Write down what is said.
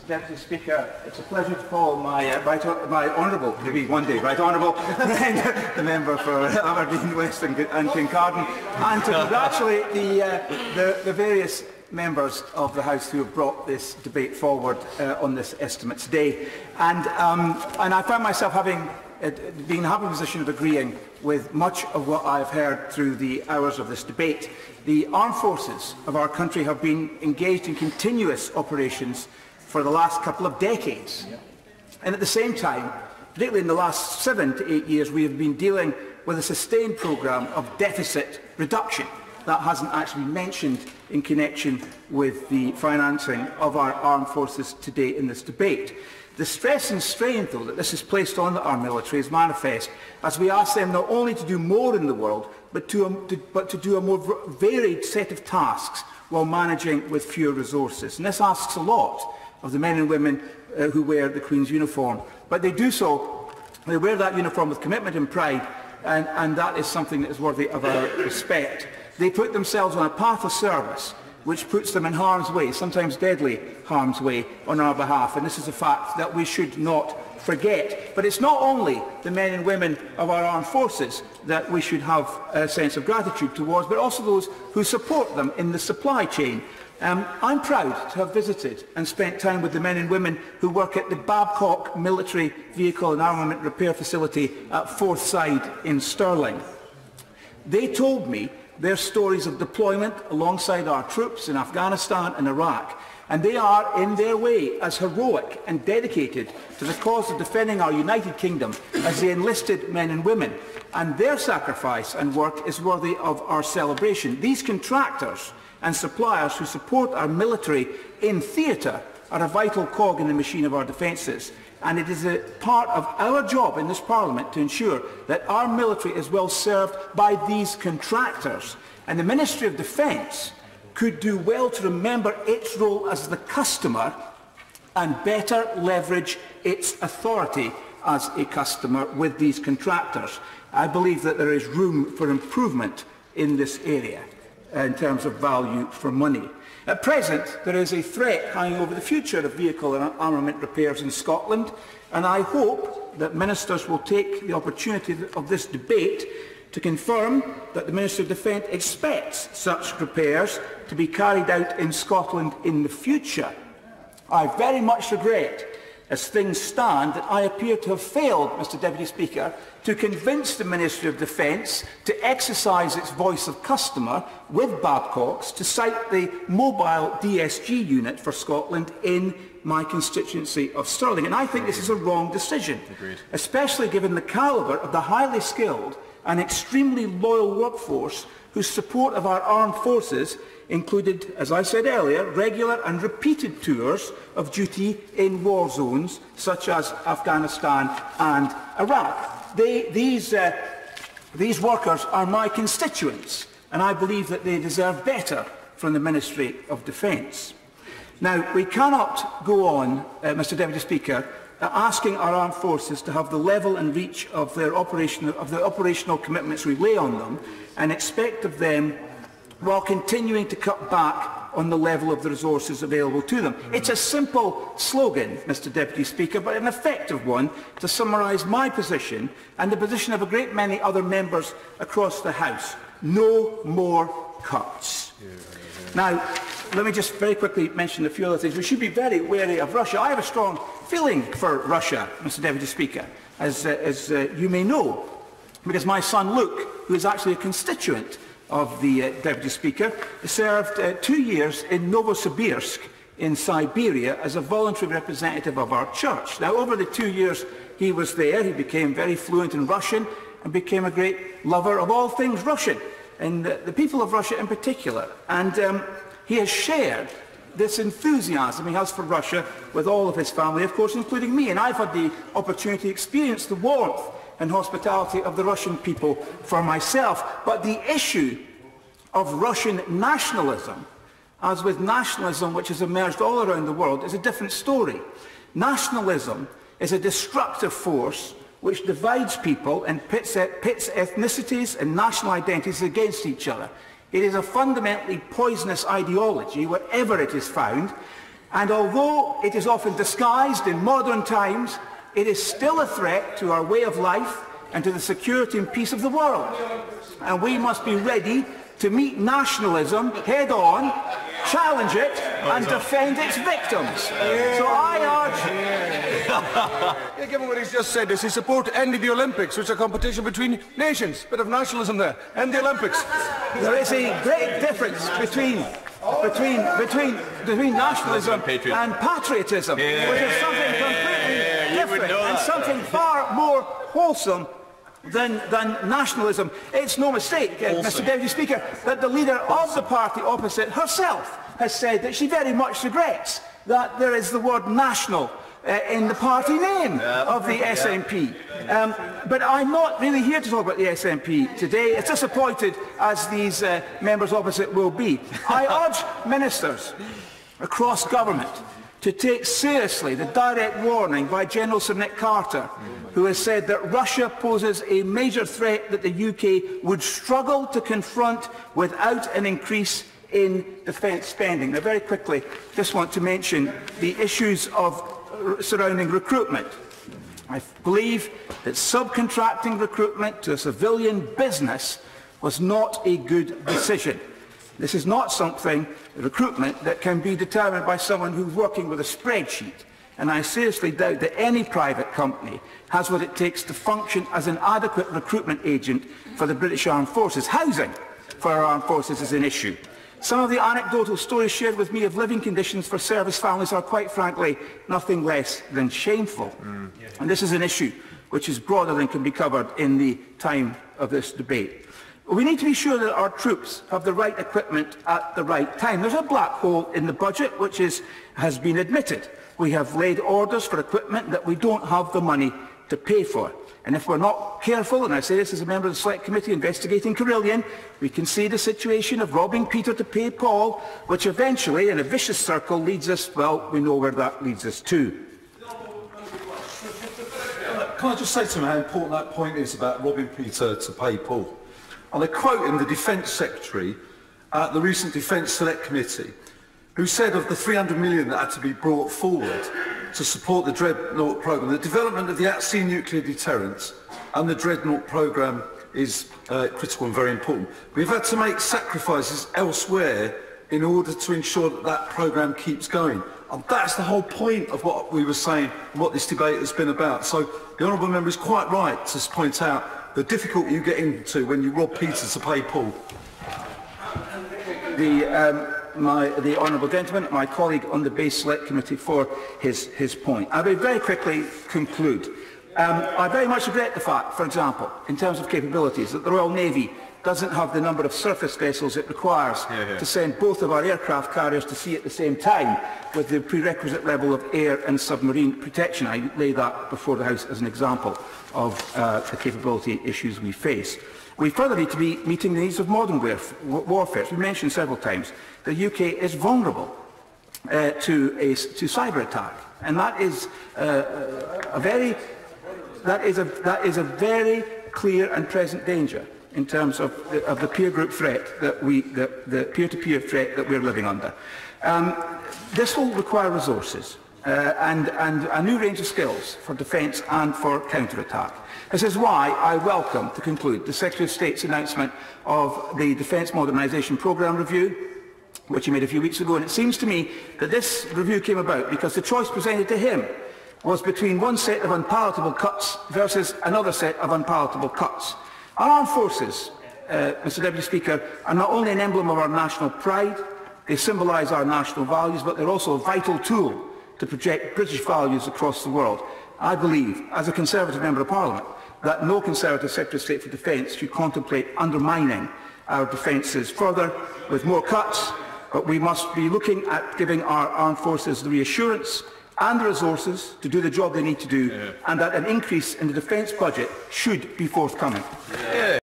Deputy Speaker, it's a pleasure to follow my honourable, maybe one day, right honourable friend, the member for Aberdeen West and Kincardine, and to congratulate the various members of the House who have brought this debate forward on this Estimates Day. And I found myself having been in a happy position of agreeing with much of what I've heard through the hours of this debate. The armed forces of our country have been engaged in continuous operations for the last couple of decades. And at the same time, particularly in the last 7 to 8 years, we have been dealing with a sustained programme of deficit reduction. That hasn't actually been mentioned in connection with the financing of our armed forces today in this debate. The stress and strain, though, that this has placed on our military is manifest as we ask them not only to do more in the world, but to do a more varied set of tasks while managing with fewer resources. And this asks a lot of the men and women who wear the Queen's uniform. But they do so, they wear that uniform with commitment and pride, and that is something that is worthy of our respect. They put themselves on a path of service which puts them in harm's way, sometimes deadly harm's way, on our behalf. And this is a fact that we should not forget. But it's not only the men and women of our armed forces that we should have a sense of gratitude towards, but also those who support them in the supply chain. I'm proud to have visited and spent time with the men and women who work at the Babcock military vehicle and armament repair facility at Forthside in Stirling. They told me their stories of deployment alongside our troops in Afghanistan and Iraq, and they are, in their way, as heroic and dedicated to the cause of defending our United Kingdom as the enlisted men and women, and their sacrifice and work is worthy of our celebration. These contractors and suppliers who support our military in theatre are a vital cog in the machine of our defences, and it is a part of our job in this Parliament to ensure that our military is well served by these contractors. And the Ministry of Defence could do well to remember its role as the customer and better leverage its authority as a customer with these contractors. I believe that there is room for improvement in this area in terms of value for money. At present, there is a threat hanging over the future of vehicle and armament repairs in Scotland, and I hope that ministers will take the opportunity of this debate to confirm that the Ministry of Defence expects such repairs to be carried out in Scotland in the future. I very much regret, as things stand, that I appear to have failed, Mr Deputy Speaker, to convince the Ministry of Defence to exercise its voice of customer with Babcock's to site the mobile DSG unit for Scotland in my constituency of Stirling. And I think this is a wrong decision, especially given the calibre of the highly skilled and extremely loyal workforce whose support of our armed forces included, as I said earlier, regular and repeated tours of duty in war zones such as Afghanistan and Iraq. These workers are my constituents, and I believe that they deserve better from the Ministry of Defence. Now, we cannot go on, Mr Deputy Speaker, asking our armed forces to have the level and reach of the operational commitments we lay on them and expect of them while continuing to cut back on the level of the resources available to them. It's a simple slogan, Mr Deputy Speaker, but an effective one to summarise my position and the position of a great many other members across the House. No more cuts. Now, let me just very quickly mention a few other things. We should be very wary of Russia. I have a strong feeling for Russia, Mr Deputy Speaker, as you may know, because my son Luke, who is actually a constituent of the Deputy Speaker, served 2 years in Novosibirsk in Siberia as a voluntary representative of our church. Now, over the 2 years he was there, he became very fluent in Russian and became a great lover of all things Russian, and the people of Russia in particular. And he has shared this enthusiasm he has for Russia with all of his family, of course, including me. And I've had the opportunity to experience the warmth and hospitality of the Russian people for myself. But the issue of Russian nationalism, as with nationalism which has emerged all around the world, is a different story. Nationalism is a destructive force which divides people and pits ethnicities and national identities against each other. It is a fundamentally poisonous ideology wherever it is found, And although it is often disguised in modern times, it is still a threat to our way of life and to the security and peace of the world. And we must be ready to meet nationalism head-on, challenge it, and defend its victims. So I urge... Given what he's just said, does he support ending the Olympics, which is a competition between nations? Bit of nationalism there. End the Olympics. There is a great difference between nationalism and patriotism, which is something completely different and something far more wholesome than nationalism. It's no mistake, Mr Deputy Speaker, that the leader of the party opposite herself has said that she very much regrets that there is the word national in the party name of the SNP. But I'm not really here to talk about the SNP today, as disappointed as these members opposite will be. I urge ministers across government to take seriously the direct warning by General Sir Nick Carter, who has said that Russia poses a major threat that the UK would struggle to confront without an increase in defence spending. Now, very quickly, just want to mention the issues surrounding recruitment. I believe that subcontracting recruitment to a civilian business was not a good decision. This is not something, recruitment, that can be determined by someone who's working with a spreadsheet. And I seriously doubt that any private company has what it takes to function as an adequate recruitment agent for the British Armed Forces. Housing for our armed forces is an issue. Some of the anecdotal stories shared with me of living conditions for service families are, quite frankly, nothing less than shameful. And this is an issue which is broader than can be covered in the time of this debate. We need to be sure that our troops have the right equipment at the right time. There's a black hole in the budget which has been admitted. We have laid orders for equipment that we don't have the money to pay for. And if we're not careful, and I say this as a member of the Select Committee investigating Carillion, we can see the situation of robbing Peter to pay Paul, which eventually, in a vicious circle, leads us, well, we know where that leads us to. Can I just say to him how important that point is about robbing Peter to pay Paul? And I quote him, the Defence Secretary at the recent Defence Select Committee, who said of the 300 million that had to be brought forward to support the Dreadnought programme, the development of the at-sea nuclear deterrence and the Dreadnought programme is critical and very important. We've had to make sacrifices elsewhere in order to ensure that that programme keeps going. And that's the whole point of what we were saying and what this debate has been about. So the honourable member is quite right to point out the difficulty you get into when you rob Peter to pay Paul. The honourable gentleman, my colleague on the Base Select Committee, for his point. I will very quickly conclude. I very much regret the fact, for example, in terms of capabilities, that the Royal Navy doesn't have the number of surface vessels it requires to send both of our aircraft carriers to sea at the same time, with the prerequisite level of air and submarine protection. I lay that before the House as an example of the capability issues we face. We further need to be meeting the needs of modern warfare. As we mentioned several times, the UK is vulnerable to cyber attack, and that is a very clear and present danger in terms of the peer group threat that the peer-to-peer threat that we're living under. This will require resources and a new range of skills for defence and for counter-attack. This is why I welcome, to conclude, the Secretary of State's announcement of the Defence Modernisation Programme review, which he made a few weeks ago. And it seems to me that this review came about because the choice presented to him was between one set of unpalatable cuts versus another set of unpalatable cuts. Our armed forces, Mr Deputy Speaker, are not only an emblem of our national pride, they symbolise our national values, but they're also a vital tool to project British values across the world. I believe, as a Conservative Member of Parliament, that no Conservative Secretary of State for Defence should contemplate undermining our defences further with more cuts, but we must be looking at giving our armed forces the reassurance and the resources to do the job they need to do, and that an increase in the defence budget should be forthcoming.